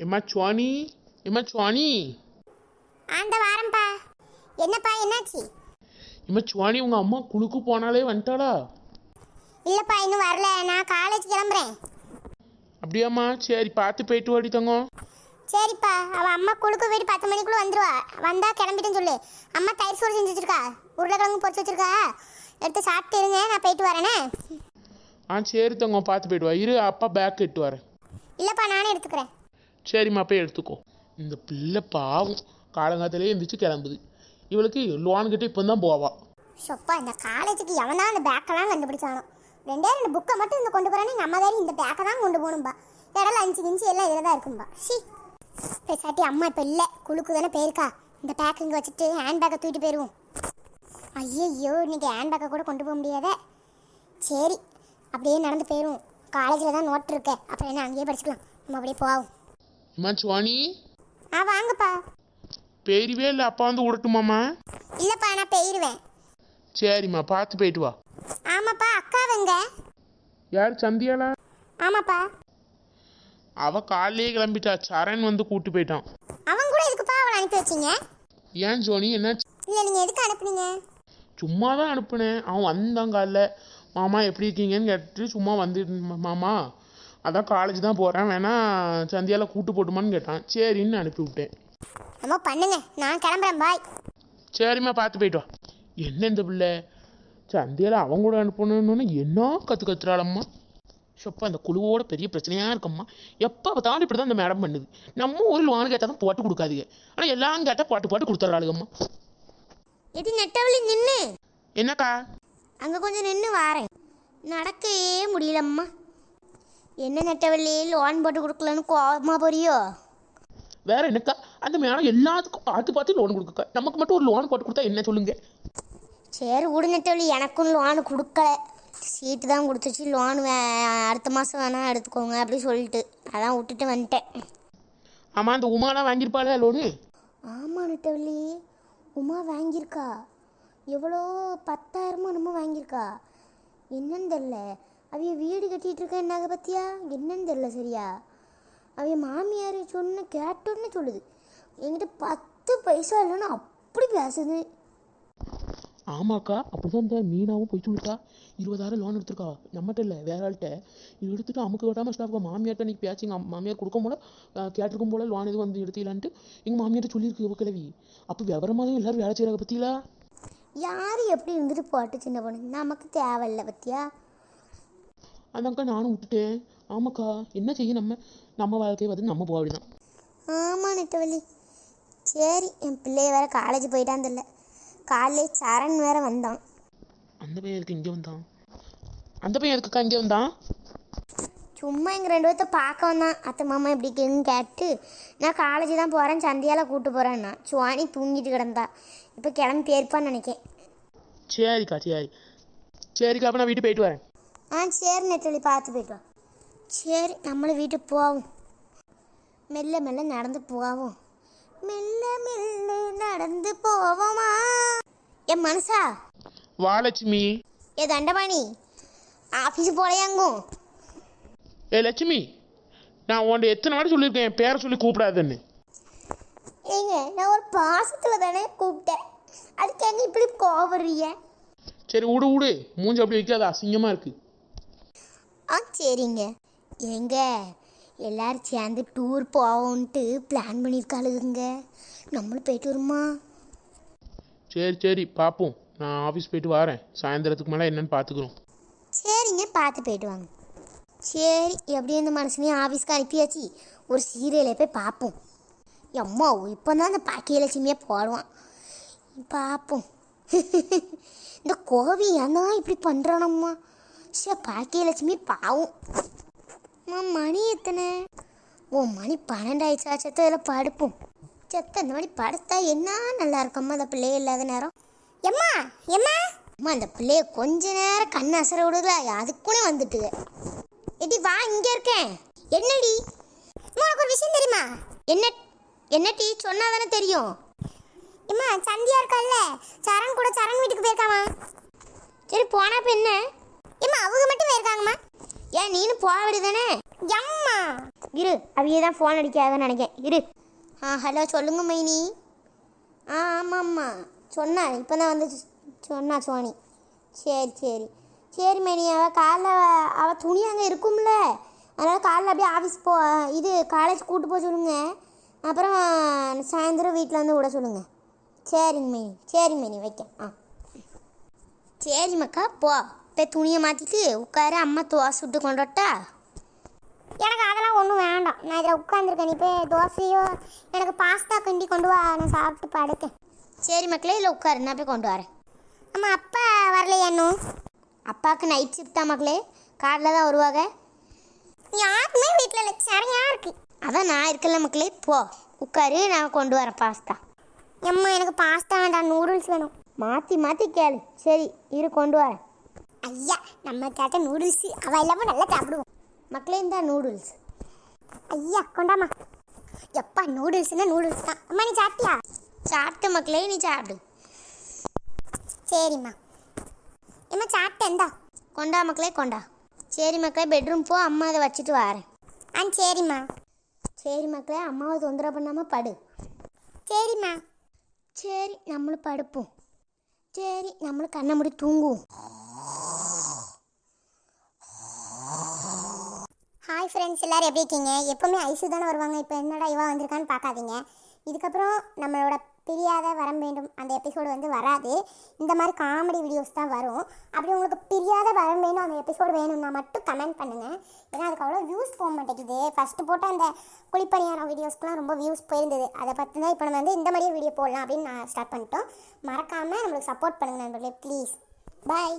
எம்மா சுவானி, எம்மா சுவானி. ஆண்ட வாரம்பா. என்னப்பா என்னாச்சு? எம்மா சுவானி, உங்க அம்மா குழுக்கு போனாலே வந்துட்டாளா? இல்லப்பா இன்னும் வரல, நான் காலேஜ் கிளம்புறேன். அப்படியாம்மா? சரி பார்த்து போயிட்டு வாடி தங்கம். சரிப்பா, அவ அம்மா குழுக்கு போயிட்டு 10 மணிக்குள்ள வந்துருவா. வந்தா கிளம்பிட்டேன்னு சொல்லு. அம்மா தயிர் சோறு செஞ்சு வச்சிருக்கா, உருளைக்கிழங்கு பொரிச்சு வச்சிருக்கா. எடுத்து சாப்பிட்டு இருங்க, நான் போயிட்டு வரேனே. சரி தங்கம், பார்த்து போயிட்டு வா. இரு, அப்பா பேக் எட்டு வரேன். இல்லப்பா நானே எடுத்துக்கிறேன். சரிம்மா, போய் எடுத்துக்கோ. இந்த பிள்ளை பாவம் காலங்காத்திலே எழுந்திரிச்சு கிளம்புது. இவளுக்கு லோன்கிட்ட இப்போ தான் போவா. சொப்பா, இந்த காலேஜுக்கு எவனா அந்த பேக்கெல்லாம் கண்டுபிடிச்சானோ. 2 புக்கை மட்டும் இந்த கொண்டு போறானே, நம்ம வேறு இந்த பேக்கை தான் கொண்டு போகணும்பா. இடம் 5 எல்லாம் இதில் தான் இருக்கும்பா. ஷி பேசாட்டி அம்மா இப்போ இல்லை, குழுக்கு தானே போயிருக்கா. இந்த பேக் இங்கே வச்சுட்டு ஹேண்ட் பேக்கை தூக்கிட்டு போயிடுவோம். ஐயோ, இன்னைக்கு ஹேண்ட் பேக்கை கூட கொண்டு போக முடியாதே. சரி, அப்படியே நடந்து போயிடுவோம். காலேஜில் தான் நோட் இருக்கேன், அப்புறம் என்ன அங்கேயே படிச்சுக்கலாம். நம்ம அப்படியே போவோம். அம்மா சுவானி, வாங்கப்பா. பெரியவே இல்லை, அப்பா வந்து விடட்டுமாம்மா? இல்லைப்பா, நான் போயிடுவேன். சரிம்மா, பார்த்து போயிட்டு வா. ஆமாப்பா, அக்காவங்க? யார், சந்தியாளா? ஆமாப்பா. அவ காலையே கிளம்பிட்டா. சரண் வந்து கூட்டு போயிட்டான். அவன் கூட எதுக்குப்பா அவளை அனுப்பி வச்சிங்க? ஏன் ஜோனி, என்னாச்சு? இல்லை, நீங்கள் எதுக்கு அனுப்புனீங்க? சும்மா தான் அனுப்புனேன். அவன் வந்தான் காலைல. மாமா எப்படி இருக்கீங்கன்னு கேட்டுட்டு சும்மா வந்து, மாமா அதான் காலேஜ் தான் போகிறேன், வேணா சந்தியாவில் கூட்டு போட்டுமான்னு கேட்டான். சரின்னு அனுப்பி விட்டேன். நம்ம பண்ணுங்க, நான் கிளம்புறேன். பாய். சரிம்மா, பார்த்து போயிட்டு வா. என்ன இந்த பிள்ளை சந்தியாவில் அவங்க கூட அனுப்பணுன்னு என்ன கற்றுறாளம்மா. சொப்பா, அந்த குழுவோட பெரிய பிரச்சனையாக இருக்கம்மா. எப்போ பார்த்தாலும் இப்படி தான் இந்த மேடம் பண்ணுது. நம்ம ஊரில் வாங்க கேட்டால் தான் போட்டு கொடுக்காதுங்க, ஆனால் எல்லாம் கேட்டால் போட்டு கொடுத்துட்றாளுங்கம்மா. இது நெட்டவழி நின்று. என்னக்கா? அங்கே கொஞ்சம் நின்று வாரேன். நடக்கவே முடியலம்மா. என்ன நெட்டவள்ளி, லோன் போட்டு கொடுக்கலன்னு கோபமாக போறியோ? வேற என்னக்கா, அந்த மேடம் எல்லாத்துக்கும் பார்த்து லோன் கொடுக்கக்கா. நமக்கு மட்டும் ஒரு லோன் போட்டு கொடுத்தா என்ன சொல்லுங்க? சரி விடு நெட்டவள்ளி, எனக்கும் லோனு கொடுக்கல. சீட்டு தான் கொடுத்துச்சு. லோன் அடுத்த மாதம் வேணால் எடுத்துக்கோங்க அப்படி சொல்லிட்டு அதான் விட்டுட்டு வந்துட்டேன். ஆமாம், அந்த உமாலாம் வாங்கியிருப்பாளே லோனு? ஆமாம் நெட்டவள்ளி, உமா வாங்கியிருக்கா. எவ்வளோ 10,000 என்னமோ வாங்கியிருக்கா. என்னன்னு தெரில. அவைய வீடு கட்டிகிட்டு இருக்க என்னாக பற்றியா? என்னன்னு தெரில சரியா. அவைய மாமியார் கேட்டோன்னு சொல்லுது. என்கிட்ட 10 பைசா இல்லைன்னு அப்படி பேசுது. ஆமாக்கா, அப்படிதான் இந்த மீனாவும் போய் சொல்லிட்டா. 20,000 லோன் எடுத்துருக்கா. நம்மகிட்ட இல்லை, வேற ஆள்கிட்ட. இது எடுத்துட்டு அமுக்கு விடாமல் ஸ்டாஃப்க்கா மாமியார்ட்ட நீ பேச்சு. எங்கள் மாமியார் கொடுக்கும் போல கேட்டிருக்கும் போல லோன் எதுவும் வந்து எடுத்துக்கலான்ட்டு எங்கள் மாமியார்ட்ட சொல்லியிருக்கு கிழவி. அப்போ விவரமாக தான் எல்லோரும் வேலை செய்கிறாங்க பற்றிங்களா? யார் எப்படி இருந்துட்டு போட்டு சின்ன பொண்ணு, நமக்கு தேவையில்லை பற்றியா. அதான்க்கா நானும் விட்டுட்டேன். ஆமாக்கா, என்ன செய்ய, நம்ம வாழ்க்கையை பார்த்து நம்ம போக அப்படிதான். ஆமாம் நெட்டவள்ளி. சரி, என் பிள்ளைய வேறு காலேஜ் போயிட்டான் தெரியல. காலேஜ் சரண் வேறு வந்தான். அந்த பையன் எதுக்கு இங்கே வந்தான்? அந்த பையன் எதுக்குக்கா இங்கே வந்தான்? சும்மா எங்கள் 2 பேர்த்த பார்க்க வந்தான். அத்தை மாமா எப்படி இருக்குன்னு கேட்டு, நான் காலேஜ் தான் போகிறேன், சந்தியாவில் கூப்பிட்டு போகிறேன்னா. சுவானி தூங்கிட்டு கிடந்தா. இப்போ கிளம்பி போயிருப்பான்னு நினைக்கேன். சரிக்கா, சரிக்கா, அப்போ நான் வீட்டுக்கு போயிட்டு வரேன். சரி நெட்டவள்ளி, பார்த்து போயிட்டு வா. சரி, நம்மளும் வீட்டுக்கு போவோம். மெல்ல மெல்ல நடந்து போவோம். மெல்ல மெல்ல நடந்து போவோமா? என் மனசா வா லட்சுமி. தண்டபாணி, ஆஃபீஸு போலையாங்கும். லட்சுமி, நான் உன்ட எத்தனை வாட்டி சொல்லியிருக்கேன் என் பேரை சொல்லி கூப்பிடாதுன்னு. ஏங்க, நான் ஒரு பாசத்தில் தானே கூப்பிட்டேன், அதுக்கு என்ன இப்படி கோவறீங்க? சரி விடு, மூஞ்சி அப்படி வைக்காது, அசிங்கமாக இருக்கு. சரிங்க. ஏங்க, எல்லாரும் சேர்ந்து டூர் போவோன்ட்டு பிளான் பண்ணியிருக்காளுங்க. நம்மளும் போயிட்டு வருமா? சரி பார்ப்போம். நான் ஆஃபீஸ் போயிட்டு வரேன். சாயந்தரத்துக்கு மேலே என்னன்னு பார்த்துக்குறோம். சரிங்க, பார்த்து போயிட்டு வாங்க. சரி, எப்படி இந்த மனுஷனையும் ஆஃபீஸ்க்கு அனுப்பியாச்சு. ஒரு சீரியலை போய் பார்ப்போம். அம்மா, இப்போ தான் அந்த பாக்கியலட்சுமியாக போடுவான், பார்ப்போம். இந்த கோவி ஏன்னா இப்படி பண்ணுறானம்மா. பாக்கியலட்சுமி பாவம். மணி எத்தனை? மணி 12 ஆயிடுச்சா? செத்த இதில் படுப்போம். இந்த மணி படுத்தா என்ன நல்லா இருக்கம்மா, அந்த பிள்ளைய இல்லாத நேரம். அம்மா அந்த பிள்ளைய கொஞ்ச நேரம் கண்ணு அசர விடுதா, அதுக்குள்ளே வந்துட்டு. எடி வா, இங்கே இருக்கேன். என்னடி உனக்கு ஒரு விஷயம் தெரியுமா? என்ன டீ சொன்னா தானே தெரியும். அம்மா, சந்தியா இருக்கல்ல, சரண் கூட சரண் வீட்டுக்கு போயிருக்காமா. சரி, போனா இப்போ என்ன? அவங்க மட்டும் போயிருக்காங்கம்மா. ஏன் நீனு போக வேண்டியதானே? அம்மா, இரு அவையே தான் ஃபோன் அடிக்காதன்னு நினைக்கிறேன் இரு. ஹலோ சொல்லுங்க மைனி. ஆமாம்மா சொன்னா இப்போ தான் வந்து சொன்னா சோனி. சரி சரி சரி மைனி. அவள் துணி அங்கே இருக்கும்ல, அதனால் காலைல அப்படியே ஆஃபீஸ் இது காலேஜ் கூப்பிட்டு போக சொல்லுங்க. அப்புறம் சாயந்தரம் வீட்டில் வந்து விட சொல்லுங்க. சரிங்க மைனி வைக்க. சரி மக்கா போ, இப்போ துணியை மாற்றிட்டு உட்காரு, அம்மா தோசை விட்டு கொண்டு வரட்டா? எனக்கு அதெல்லாம் ஒன்றும் வேண்டாம், நான் இதில் உட்காந்துருக்கேன். நீ போய் தோசையோ எனக்கு பாஸ்தா கிண்டி கொண்டு வா, நான் சாப்பிட்டு படுக்கேன். சரி மக்களே, இல்லை உட்காரு, நான் போய் கொண்டு வரேன். அம்மா அப்பா வரலையா இன்னும்? அப்பாவுக்கு நைட் ஷிஃப்ட் தான் மக்களே, காரில் தான் வருவாங்க. யாருக்குமே வீட்டில் இல்லை, சரியாக இருக்கு. அதான் நான் இருக்கல மக்களே, போ உட்காரு, நான் கொண்டு வரேன் பாஸ்தா. அம்மா எனக்கு பாஸ்தா வேண்டாம், நூடுல்ஸ் வேணும். மாற்றி கேளு. சரி இரு கொண்டு வரேன். ஐயா நம்ம கேட்ட நூடுல்ஸ் அவள் இல்லாமல் நல்லா சாப்பிடுவோம். மக்களே இந்த நூடுல்ஸ். ஐயா கொண்டாமா. எப்பா நூடுல்ஸ்னா நூடுல்ஸ் தான். அம்மா நீ சாப்பிட்டியா? சாப்பிட்ட மக்களே, நீ சாப்பிடு. சரிம்மா. அம்மா சாப்பிட்டேன்டா. கொண்டா மக்களே கொண்டா. சரி மக்களே பெட்ரூம் போ, அம்மா அதை வச்சுட்டு வரேன். சரிம்மா. சரி மக்களே, அம்மாவை தொந்தரவு பண்ணாமல் படு. சரிம்மா. சரி நம்மளும் படுப்போம். சரி நம்மளும் கண்ணை மூடி தூங்குவோம். ஹாய் ஃப்ரெண்ட்ஸ், எல்லோரும் எப்படி இருக்கீங்க? எப்போவுமே ஐசு தானே வருவாங்க, இப்போ என்னடா இவா வந்திருக்கான்னு பார்க்காதீங்க. இதுக்கப்புறம் நம்மளோட பிரியாத வரம் வேண்டும் அந்த எபிசோடு வந்து வராது. இந்த மாதிரி காமெடி வீடியோஸ் தான் வரும். அப்படி உங்களுக்கு பிரியாத வரம் வேணும் அந்த எபிசோடு வேணும்னா மட்டும் கமெண்ட் பண்ணுங்கள். ஏன்னா அதுக்கு அவ்வளோ வியூஸ் போக மாட்டேங்குது. ஃபஸ்ட்டு போட்ட அந்த குளிப்பணியான வீடியோஸ்க்குலாம் ரொம்ப வியூஸ் போயிருந்தது. அதை பற்றி தான் இப்போ நம்ம வந்து இந்த மாதிரியே வீடியோ போடலாம் அப்படின்னு நான் ஸ்டார்ட் பண்ணிட்டோம். மறக்காமல் நம்மளுக்கு சப்போர்ட் பண்ணுங்கள் நண்பர்களே, ப்ளீஸ். பாய்.